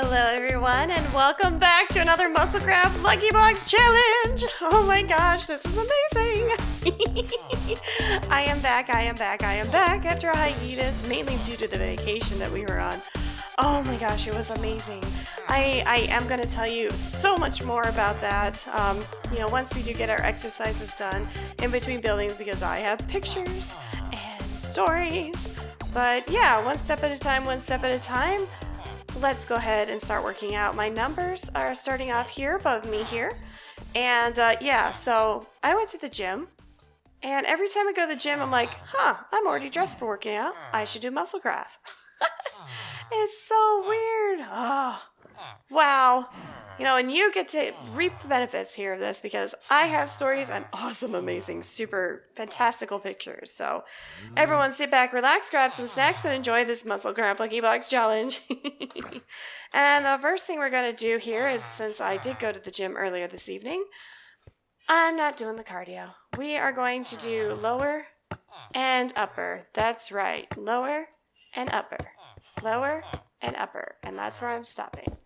Hello everyone and welcome back to another MuscleCraft LuckyBlocks challenge! Oh my gosh, this is amazing! I am back after a hiatus, mainly due to the vacation that we were on. Oh my gosh, it was amazing. I am going to tell you so much more about that, once we do get our exercises done in between buildings because I have pictures and stories. But yeah, one step at a time. Let's go ahead and start working out. My numbers are starting off here above me here. And so I went to the gym. And every time I go to the gym, I'm like, I'm already dressed for working out. I should do MuscleCraft. It's so weird. Oh, wow. And you get to reap the benefits here of this because I have stories and awesome, amazing, super fantastical pictures. So everyone sit back, relax, grab some snacks, and enjoy this MuscleCraft LuckyBlocks challenge. And the first thing we're going to do here is, since I did go to the gym earlier this evening, I'm not doing the cardio. We are going to do lower and upper. That's right. Lower and upper. Lower and upper. And that's where I'm stopping.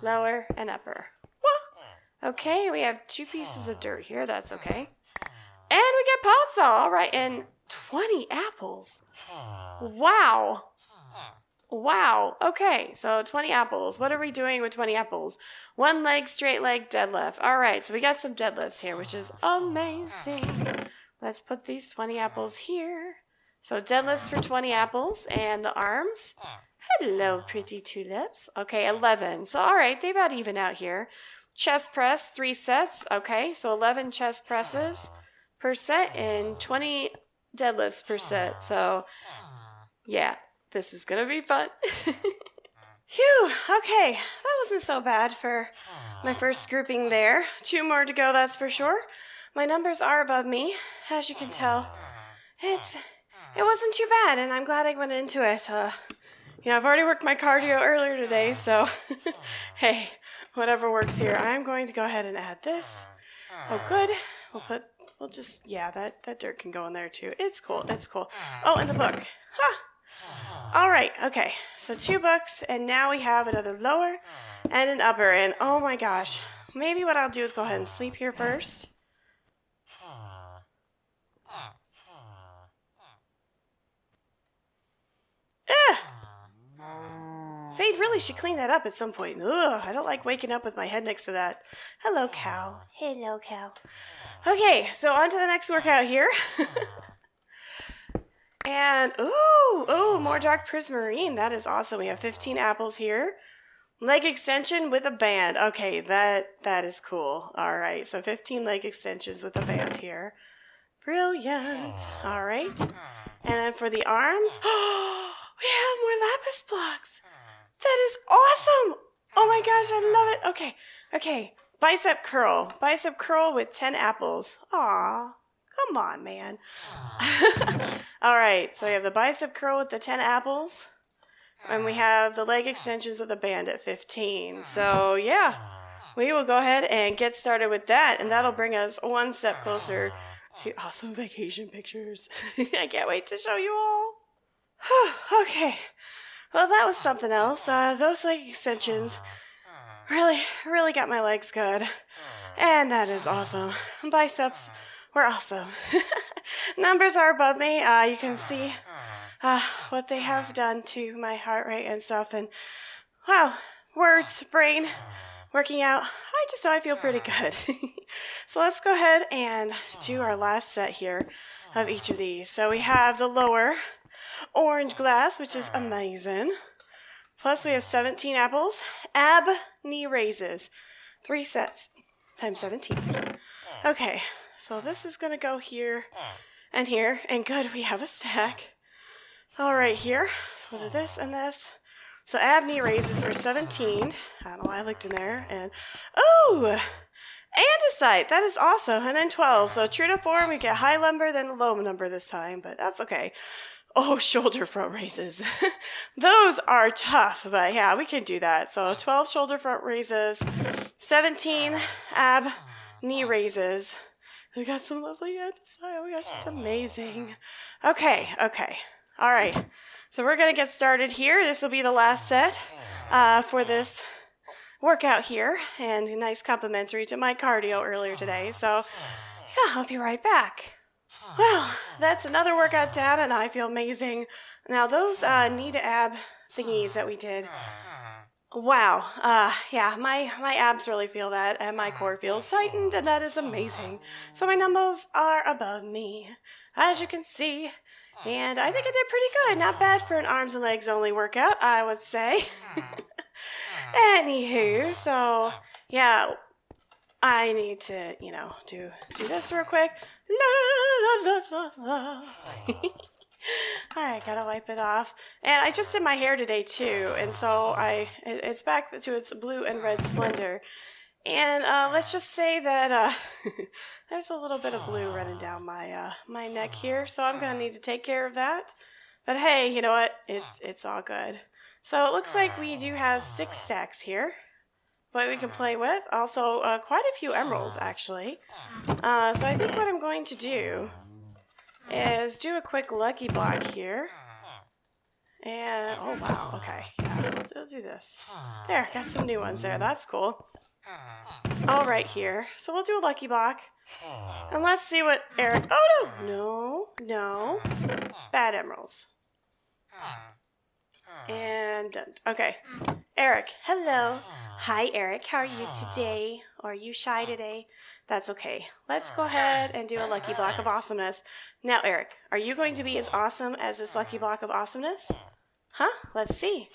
Lower and upper. Well, okay, we have 2 pieces of dirt here. That's okay. And we get pot saw. All right, and 20 apples. Wow. Wow. Okay, so 20 apples. What are we doing with 20 apples? 1 leg, straight leg, deadlift. All right, so we got some deadlifts here, which is amazing. Let's put these 20 apples here. So deadlifts for 20 apples and the arms. Hello, pretty tulips. Okay, 11. So, all right, they about even out here. Chest press, 3 sets. Okay, so 11 chest presses per set and 20 deadlifts per set. So, yeah, this is going to be fun. Phew, okay, that wasn't so bad for my first grouping there. 2 more to go, that's for sure. My numbers are above me, as you can tell. It wasn't too bad, and I'm glad I went into it. I've already worked my cardio earlier today, so hey, whatever works here. I'm going to go ahead and add this. Oh, good. That dirt can go in there too. It's cool. Oh, and the book. All right, okay. So 2 books, and now we have another lower and an upper, and oh my gosh. Maybe what I'll do is go ahead and sleep here first. Fade really should clean that up at some point. Ugh, I don't like waking up with my head next to that. Hello, cow. Hello, cow. Okay, so on to the next workout here. And, more dark prismarine. That is awesome. We have 15 apples here. Leg extension with a band. Okay, that is cool. All right, so 15 leg extensions with a band here. Brilliant. All right. And then for the arms, we have more lapis blocks. That is awesome! Oh my gosh, I love it. Okay. Bicep curl with 10 apples. Aw, come on, man. All right, so we have the bicep curl with the 10 apples. And we have the leg extensions with a band at 15. So yeah, we will go ahead and get started with that. And that'll bring us 1 step closer to awesome vacation pictures. I can't wait to show you all. Okay. Well, that was something else. Those leg extensions really got my legs good. And that is awesome. Biceps were awesome. Numbers are above me. You can see what they have done to my heart rate and stuff. And, wow, words, brain, working out. I just know I feel pretty good. So let's go ahead and do our last set here of each of these. So we have the lower orange glass, which is amazing. Plus we have 17 apples. Ab knee raises. 3 sets times 17. Okay, so this is going to go here and here. And good, we have a stack. All right, here. So we'll do this and this. So ab knee raises for 17. I don't know why I looked in there. And, andesite. That is awesome. And then 12. So true to form, we get high number, then low number this time. But that's okay. Oh, shoulder front raises. Those are tough, but yeah, we can do that. So 12 shoulder front raises, 17 ab knee raises. We got some lovely andesite. Oh my gosh, it's amazing. Okay. All right. So we're going to get started here. This will be the last set for this workout here, and a nice complimentary to my cardio earlier today. So, yeah, I'll be right back. Well, that's another workout down, and I feel amazing. Now, those knee to ab thingies that we did. Wow. Yeah, my abs really feel that, and my core feels tightened, and that is amazing. So my numbers are above me, as you can see. And I think I did pretty good. Not bad for an arms and legs only workout, I would say. Anywho, so, yeah, I need to, do this real quick. La, la, la, la, la. Alright, gotta wipe it off. And I just did my hair today too, and so it's back to its blue and red splendor. And let's just say that there's a little bit of blue running down my neck here, so I'm gonna need to take care of that. But hey, you know what? It's all good. So it looks like we do have 6 stacks here, what we can play with. Also, quite a few emeralds actually. So I think what I'm going to do is do a quick lucky block here. And, oh wow, okay, yeah, we'll do this. There, got some new ones there, that's cool. All right here, so we'll do a lucky block. And let's see what Eric, oh no, bad emeralds. And done. Okay, Eric, hello. Hi Eric, how are you today? Or are you shy today? That's okay. Let's go ahead and do a lucky block of awesomeness. Now, Eric, are you going to be as awesome as this lucky block of awesomeness? Huh? Let's see.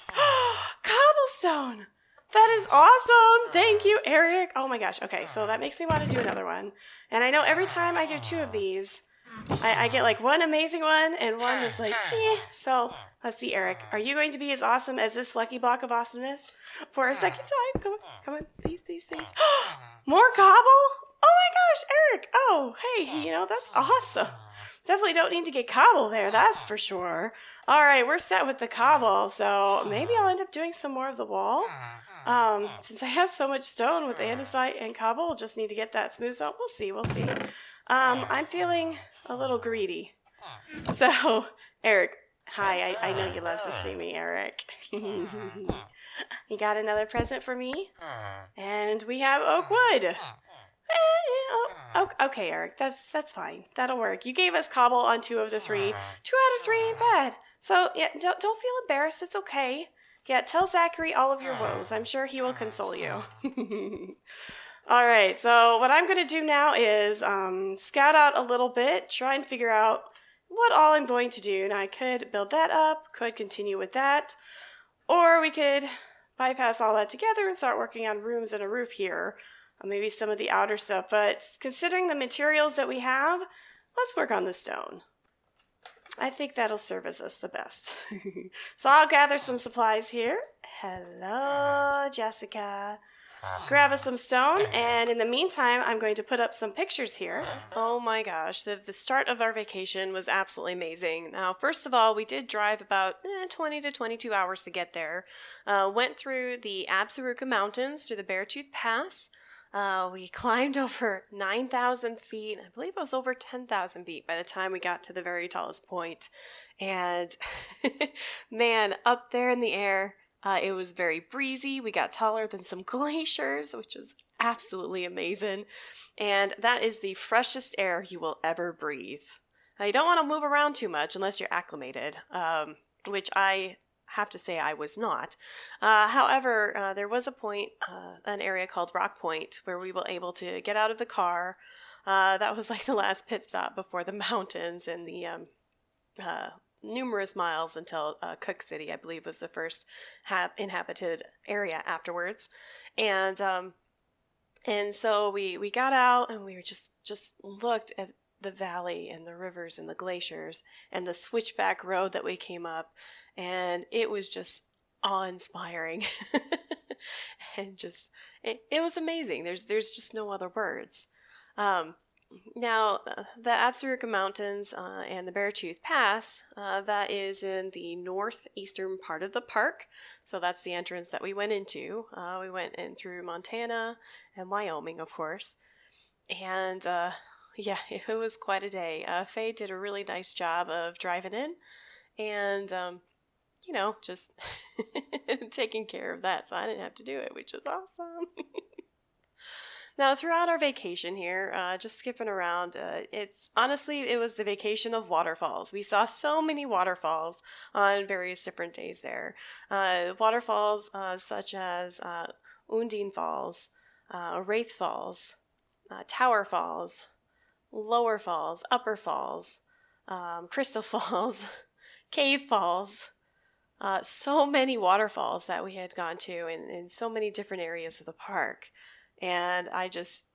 Cobblestone! That is awesome! Thank you, Eric! Oh my gosh. Okay, so that makes me want to do another one. And I know every time I do 2 of these, I get like one amazing one and one that's like, eh. So, let's see, Eric. Are you going to be as awesome as this lucky block of awesomeness? For a second time. Come on. Please. More cobble? Oh my gosh, Eric! Oh, hey, that's awesome. Definitely don't need to get cobble there, that's for sure. Alright, we're set with the cobble, so maybe I'll end up doing some more of the wall. Since I have so much stone with andesite and cobble, we'll just need to get that smoothed out. We'll see. I'm feeling a little greedy. So, Eric, hi, I know you love to see me, Eric. You got another present for me? And we have oak wood. Okay, Eric, that's fine. That'll work. You gave us cobble on 2 of the 3. 2 out of 3 ain't bad. So, yeah, don't feel embarrassed. It's okay. Yeah, tell Zachary all of your woes. I'm sure he will console you. All right, so what I'm going to do now is scout out a little bit, try and figure out what all I'm going to do. Now, I could build that up, could continue with that, or we could bypass all that together and start working on rooms and a roof here. Maybe some of the outer stuff, but considering the materials that we have, let's work on the stone. I think that'll service us the best. So I'll gather some supplies here. Hello, Jessica. Grab us some stone, and in the meantime, I'm going to put up some pictures here. Oh my gosh, the start of our vacation was absolutely amazing. Now, first of all, we did drive about 20 to 22 hours to get there. Went through the Sassyrogue Mountains, through the Beartooth Pass. We climbed over 9,000 feet. I believe it was over 10,000 feet by the time we got to the very tallest point. And man, up there in the air, it was very breezy. We got taller than some glaciers, which was absolutely amazing. And that is the freshest air you will ever breathe. Now, you don't want to move around too much unless you're acclimated, which I have to say I was not. However, there was a point, an area called Rock Point, where we were able to get out of the car. That was like the last pit stop before the mountains and the numerous miles until Cook City, I believe, was the first inhabited area afterwards. And so we got out and we were just looked at the valley and the rivers and the glaciers and the switchback road that we came up, and it was just awe-inspiring. And just it was amazing. There's just no other words. Now, the Sassyrogue Mountains and the Beartooth Pass, that is in the northeastern part of the park. So that's the entrance that we went into. We went in through Montana and Wyoming, of course. And yeah, it was quite a day. Faye did a really nice job of driving in. And just taking care of that, so I didn't have to do it, which is awesome. Now, throughout our vacation here, just skipping around, it was the vacation of waterfalls. We saw so many waterfalls on various different days there. Waterfalls such as Undine Falls, Wraith Falls, Tower Falls, Lower Falls, Upper Falls, Crystal Falls, Cave Falls. So many waterfalls that we had gone to in so many different areas of the park. And I just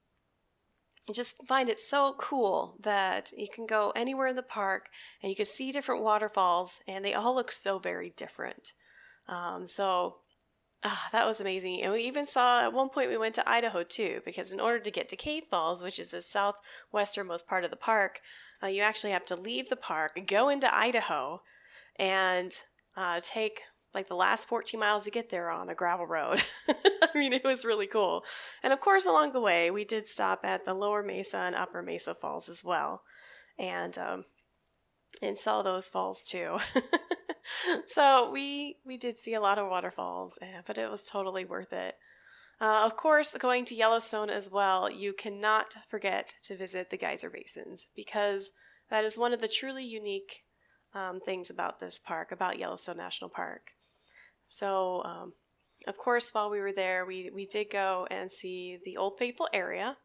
find it so cool that you can go anywhere in the park and you can see different waterfalls and they all look so very different. That was amazing. And we even saw, at one point we went to Idaho too, because in order to get to Cave Falls, which is the southwesternmost part of the park, you actually have to leave the park, go into Idaho, and take like the last 14 miles to get there on a gravel road. I mean, it was really cool. And of course, along the way, we did stop at the Lower Mesa and Upper Mesa Falls as well. And saw those falls too. So we did see a lot of waterfalls, but it was totally worth it. Of course, going to Yellowstone as well, you cannot forget to visit the Geyser Basins, because that is one of the truly unique things about this park, about Yellowstone National Park. So, of course, while we were there, we did go and see the Old Faithful area,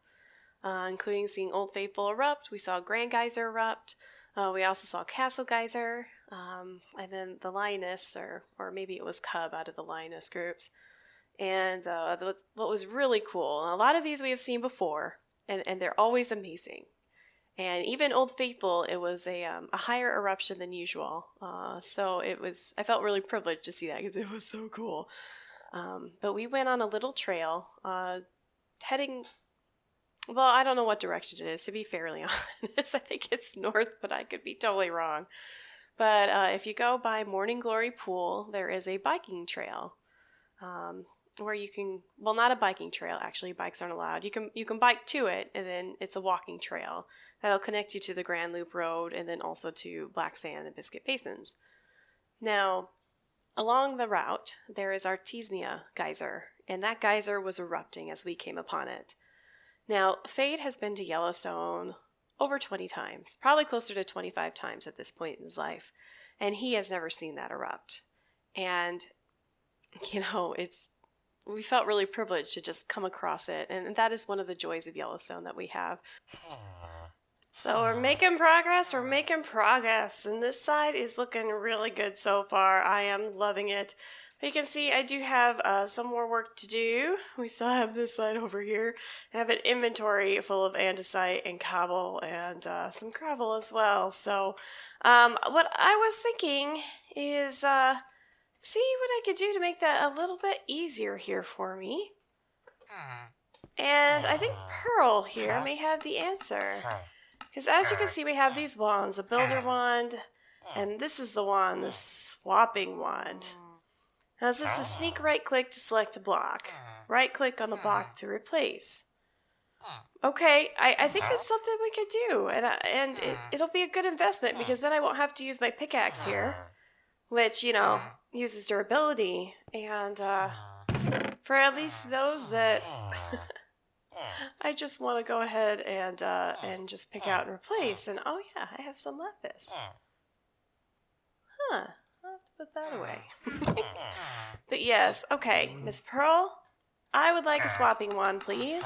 including seeing Old Faithful erupt. We saw Grand Geyser erupt. We also saw Castle Geyser, and then the Lioness, or maybe it was Cub out of the Lioness groups. And what was really cool, a lot of these we have seen before, and they're always amazing. And even Old Faithful, it was a higher eruption than usual. So I felt really privileged to see that because it was so cool. But we went on a little trail heading, well, I don't know what direction it is, to be fairly honest. I think it's north, but I could be totally wrong. But if you go by Morning Glory Pool, there is a biking trail where you can, well, not a biking trail, actually, bikes aren't allowed. You can bike to it, and then it's a walking trail that'll connect you to the Grand Loop Road and then also to Black Sand and Biscuit Basins. Now, along the route, there is Artesia Geyser, and that geyser was erupting as we came upon it. Now, Fade has been to Yellowstone over 20 times, probably closer to 25 times at this point in his life, and he has never seen that erupt. And, we felt really privileged to just come across it, and that is one of the joys of Yellowstone that we have. So we're making progress, and this side is looking really good so far. I am loving it. But you can see I do have some more work to do. We still have this side over here. I have an inventory full of andesite and cobble and some gravel as well. So what I was thinking is see what I could do to make that a little bit easier here for me. And I think Pearl here may have the answer. Because as you can see, we have these wands, the Builder Wand, and this is the wand, the Swapping Wand. Now this is a sneak right-click to select a block. Right-click on the block to replace. Okay, I think that's something we could do, and it'll be a good investment, because then I won't have to use my pickaxe here, which, uses durability, and for at least those that I just want to go ahead and just pick out and replace. And oh yeah, I have some lapis. I'll have to put that away. But yes, okay, Miss Pearl, I would like a swapping one, please.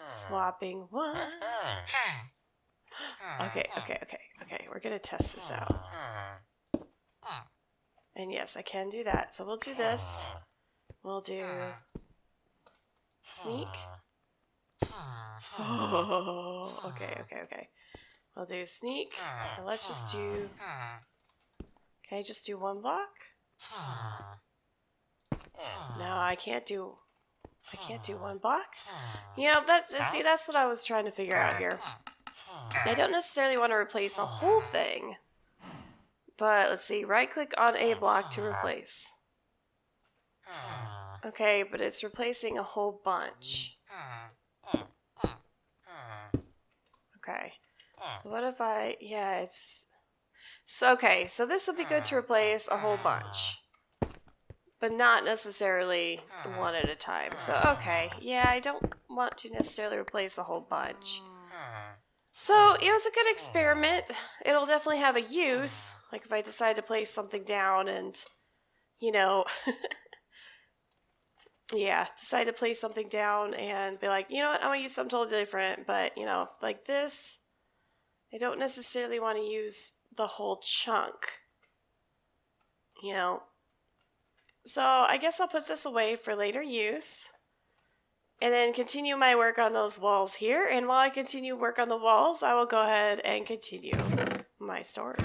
Swapping one. Okay, we're gonna test this out. And yes, I can do that. So we'll do this. We'll do sneak. Oh, okay. We'll do sneak. And let's just do... Can I just do one block? No, I can't do one block. That's what I was trying to figure out here. I don't necessarily want to replace the whole thing. But let's see, right-click on a block to replace. Okay, but it's replacing a whole bunch. Okay. So what if I... Yeah, it's... So, okay, so this will be good to replace a whole bunch, but not necessarily one at a time. So, okay, yeah, I don't want to necessarily replace a whole bunch. So, it was a good experiment. It'll definitely have a use, like if I decide to place something down and, you know, yeah, decide to place something down and be like, you know what, I'm going to use something totally different, but, you know, like this, I don't necessarily want to use the whole chunk, you know. So I guess I'll put this away for later use and then continue my work on those walls here. And while I continue work on the walls, I will go ahead and continue my story.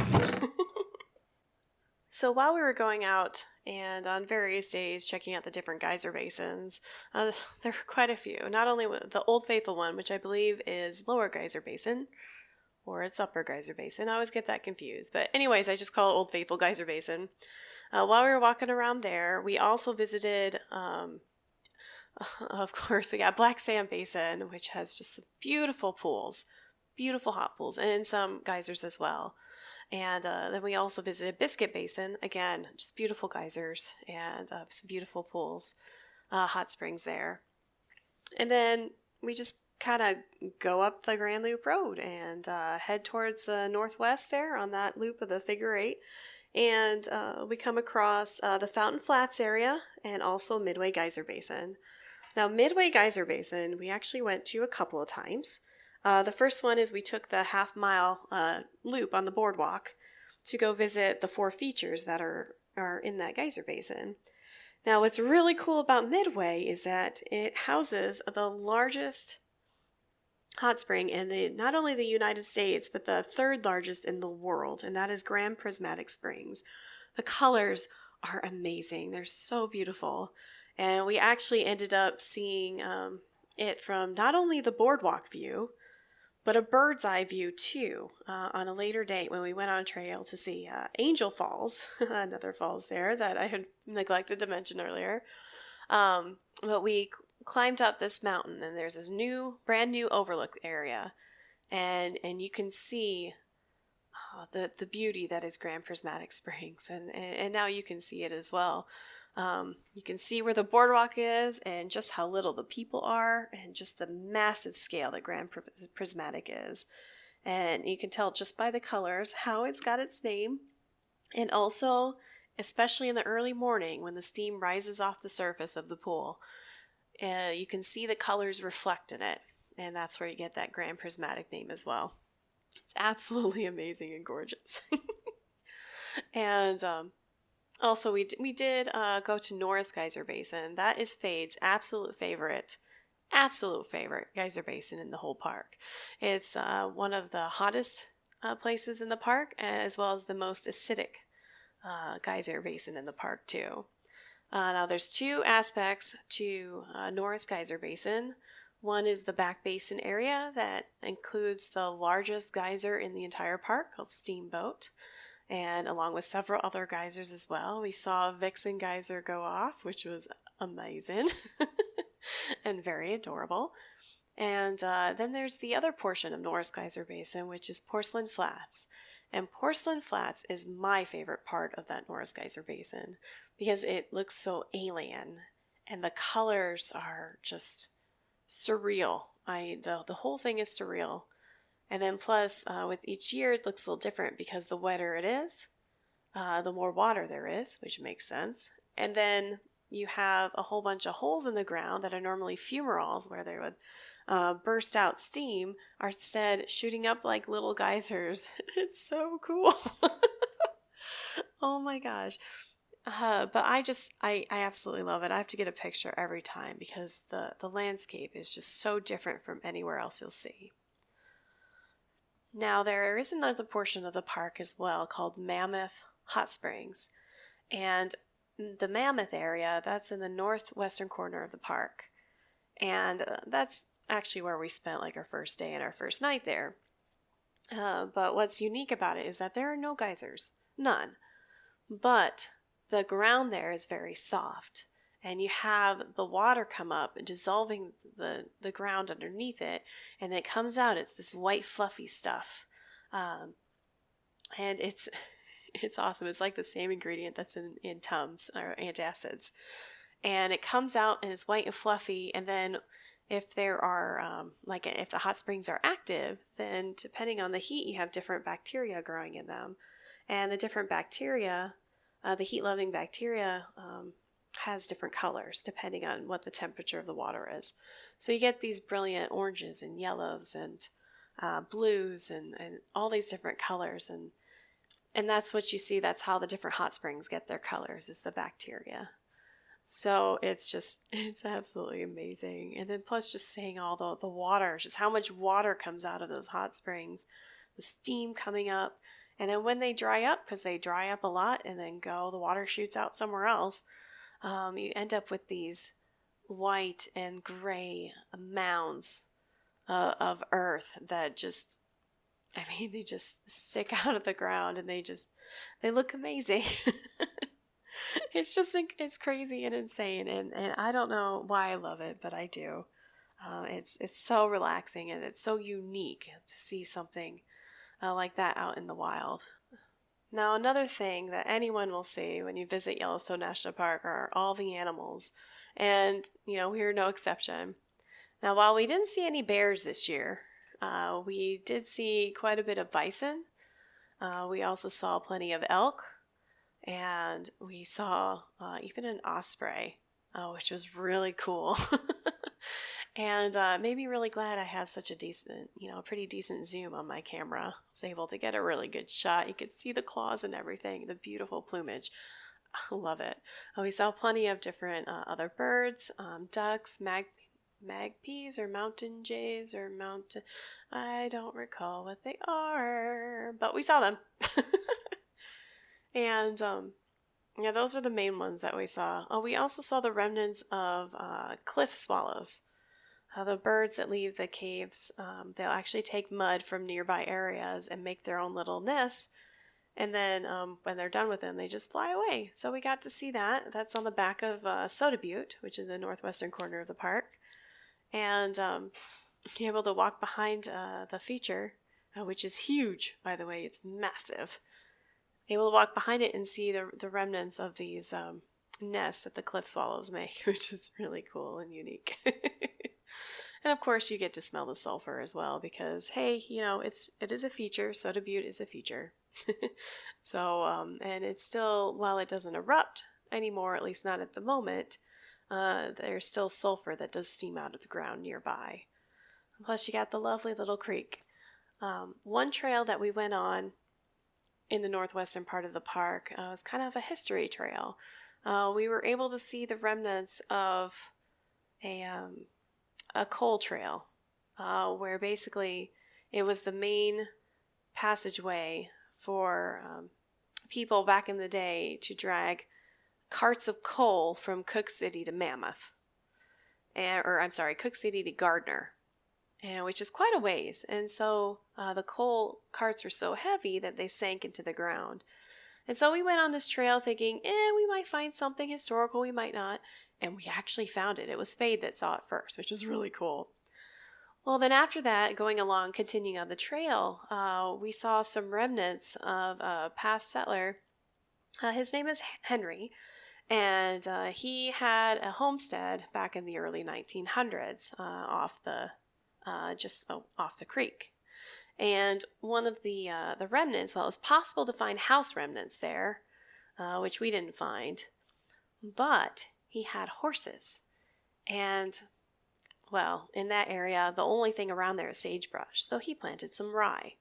So while we were going out and on various days checking out the different geyser basins, there were quite a few. Not only the Old Faithful one, which I believe is Lower Geyser Basin, or it's Upper Geyser Basin. I always get that confused. But anyways, I just call it Old Faithful Geyser Basin. While we were walking around there, we also visited, of course, we got Black Sand Basin, which has just some beautiful pools, beautiful hot pools, and some geysers as well. And then we also visited Biscuit Basin. Again, just beautiful geysers and some beautiful pools, hot springs there. And then we just kind of go up the Grand Loop Road and head towards the northwest there on that loop of the figure 8. And we come across the Fountain Flats area and also Midway Geyser Basin. Now, Midway Geyser Basin, we actually went to a couple of times. The first one is we took the half-mile loop on the boardwalk to go visit the 4 features that are in that geyser basin. Now, what's really cool about Midway is that it houses the largest hot spring in not only the United States, but the 3rd largest in the world, and that is Grand Prismatic Springs. The colors are amazing. They're so beautiful. And we actually ended up seeing it from not only the boardwalk view, but a bird's eye view too, on a later date when we went on trail to see Angel Falls, another falls there that I had neglected to mention earlier. But we climbed up this mountain and there's this brand new overlook area, and you can see the beauty that is Grand Prismatic Springs, and now you can see it as well. You can see where the boardwalk is and just how little the people are and just the massive scale that Grand Prismatic is. And you can tell just by the colors how it's got its name. And also, especially in the early morning when the steam rises off the surface of the pool, you can see the colors reflect in it. And that's where you get that Grand Prismatic name as well. It's absolutely amazing and gorgeous. And also, we did go to Norris Geyser Basin. That is Fade's absolute favorite geyser basin in the whole park. It's one of the hottest places in the park, as well as the most acidic geyser basin in the park too. Now, there's 2 aspects to Norris Geyser Basin. One is the back basin area that includes the largest geyser in the entire park, called Steamboat. And along with several other geysers as well. We saw Vixen Geyser go off, which was amazing and very adorable. And then there's the other portion of Norris Geyser Basin, which is Porcelain Flats. And Porcelain Flats is my favorite part of that Norris Geyser Basin because it looks so alien and the colors are just surreal. The whole thing is surreal. And then plus, with each year, it looks a little different because the wetter it is, the more water there is, which makes sense. And then you have a whole bunch of holes in the ground that are normally fumaroles, where they would burst out steam, are instead shooting up like little geysers. It's so cool. Oh my gosh. But I absolutely love it. I have to get a picture every time because the landscape is just so different from anywhere else you'll see. Now, there is another portion of the park as well called Mammoth Hot Springs. And the Mammoth area, that's in the northwestern corner of the park. And that's actually where we spent like our first day and our first night there. But what's unique about it is that there are no geysers. None. But the ground there is very soft. And you have the water come up and dissolving the ground underneath it, and it comes out. It's this white fluffy stuff. And it's awesome. It's like the same ingredient that's in Tums or antacids. And it comes out and it's white and fluffy. And then if there are, if the hot springs are active, then depending on the heat, you have different bacteria growing in them. And the different bacteria, the heat-loving bacteria, has different colors depending on what the temperature of the water is. So you get these brilliant oranges and yellows and blues and all these different colors. And that's what you see. That's how the different hot springs get their colors, is the bacteria. So it's absolutely amazing. And then plus just seeing all the water, just how much water comes out of those hot springs, the steam coming up. And then when they dry up, because they dry up a lot and then the water shoots out somewhere else, you end up with these white and gray mounds of earth that they just stick out of the ground, and they look amazing. It's crazy and insane, and I don't know why I love it, but I do. It's so relaxing, and it's so unique to see something like that out in the wild. Now, another thing that anyone will see when you visit Yellowstone National Park are all the animals, and we're no exception. Now, while we didn't see any bears this year, we did see quite a bit of bison. We also saw plenty of elk, and we saw even an osprey, which was really cool. And made me really glad I had such a decent, pretty decent zoom on my camera. I was able to get a really good shot. You could see the claws and everything, the beautiful plumage. I love it. We saw plenty of different other birds, ducks, magpies or mountain jays or I don't recall what they are, but we saw them. And those are the main ones that we saw. We also saw the remnants of cliff swallows. The birds that leave the caves, they'll actually take mud from nearby areas and make their own little nests. And then when they're done with them, they just fly away. So we got to see that. That's on the back of Soda Butte, which is the northwestern corner of the park. And you're able to walk behind the feature, which is huge, by the way. It's massive. Able to walk behind it and see the remnants of these nests that the cliff swallows make, which is really cool and unique. And of course, you get to smell the sulfur as well because, hey, it is a feature. Soda Butte is a feature. So, and it's still, while it doesn't erupt anymore, at least not at the moment, there's still sulfur that does steam out of the ground nearby. Plus, you got the lovely little creek. One trail that we went on in the northwestern part of the park was kind of a history trail. We were able to see the remnants of a coal trail, where basically it was the main passageway for people back in the day to drag carts of coal from Cook City to Mammoth, Cook City to Gardner, which is quite a ways. And so the coal carts were so heavy that they sank into the ground. And so we went on this trail thinking, we might find something historical, we might not. And we actually found it. It was Fade that saw it first, which was really cool. Well, then after that, going along, continuing on the trail, we saw some remnants of a past settler. His name is Henry, and he had a homestead back in the early 1900s off the creek. And one of the remnants, it was possible to find house remnants there, which we didn't find, but he had horses. And, well, in that area, the only thing around there is sagebrush, so he planted some rye.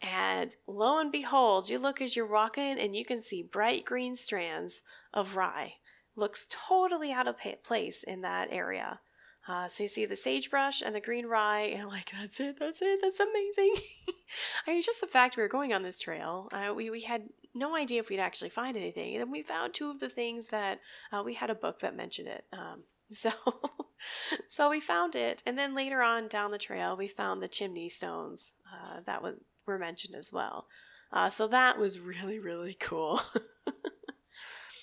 And lo and behold, you look as you're walking and you can see bright green strands of rye. Looks totally out of place in that area. So you see the sagebrush and the green rye, and I'm like, that's it, that's amazing. I mean, just the fact we were going on this trail, we had no idea if we'd actually find anything. And then we found two of the things that we had a book that mentioned it. So we found it, and then later on down the trail, we found the chimney stones that were mentioned as well. So that was really, really cool.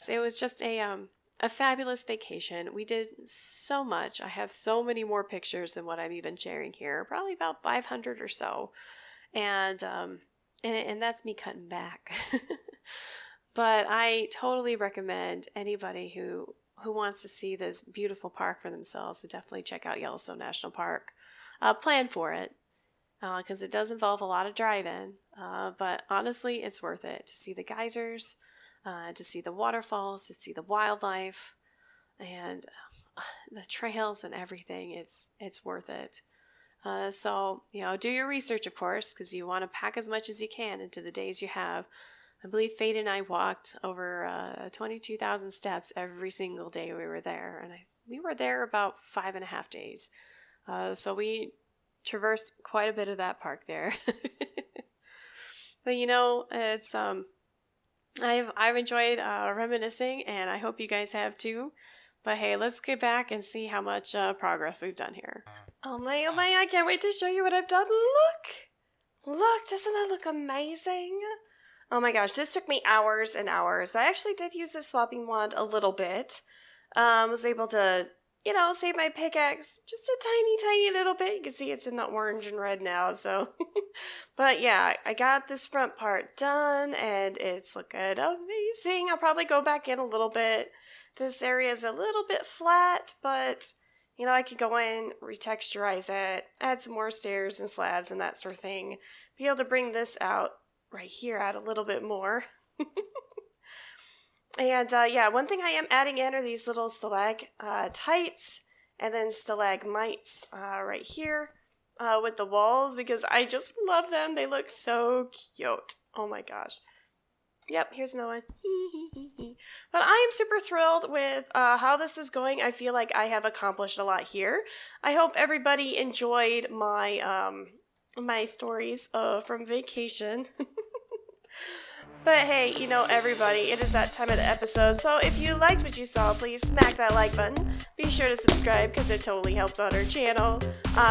So it was just a fabulous vacation. We did so much. I have so many more pictures than what I'm even sharing here, probably about 500 or so. And and that's me cutting back. But I totally recommend anybody who wants to see this beautiful park for themselves to definitely check out Yellowstone National Park. Plan for it, because it does involve a lot of driving, but honestly, it's worth it to see the geysers, to see the waterfalls, to see the wildlife, and the trails and everything. It's worth it. So, do your research, of course, because you want to pack as much as you can into the days you have. I believe Fade and I walked over 22,000 steps every single day we were there, and we were there about 5.5 days. So we traversed quite a bit of that park there. But it's I've enjoyed reminiscing, and I hope you guys have too. But hey, let's get back and see how much progress we've done here. Oh my, I can't wait to show you what I've done. Look, doesn't that look amazing? Oh my gosh, this took me hours and hours, but I actually did use this swapping wand a little bit. Was able to, save my pickaxe just a tiny little bit. You can see it's in the orange and red now, so. But yeah, I got this front part done, and it's looking amazing. I'll probably go back in a little bit. This area is a little bit flat, but, I could go in, retexturize it, add some more stairs and slabs and that sort of thing. Be able to bring this out right here out a little bit more. And one thing I am adding in are these little stalactites and then stalagmites right here with the walls, because I just love them. They look so cute. Oh my gosh. Yep, here's another one. But I am super thrilled with how this is going. I feel like I have accomplished a lot here. I hope everybody enjoyed my my stories from vacation. But hey, everybody, it is that time of the episode, so if you liked what you saw, please smack that like button. Be sure to subscribe, because it totally helps out our channel.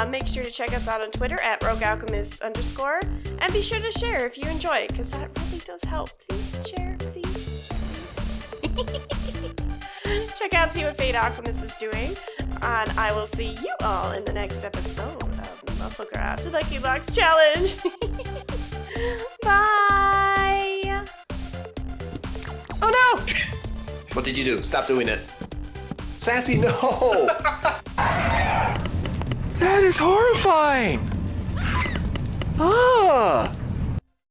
Make sure to check us out on Twitter at RogueAlchemist_, and be sure to share if you enjoy it, because that really does help. Please share, please. Check out see what Fade Alchemist is doing, and I will see you all in the next episode of the MuscleCraft LuckyBlocks Challenge. Bye! Oh no! What did you do? Stop doing it. Sassy, no! That is horrifying! Ah!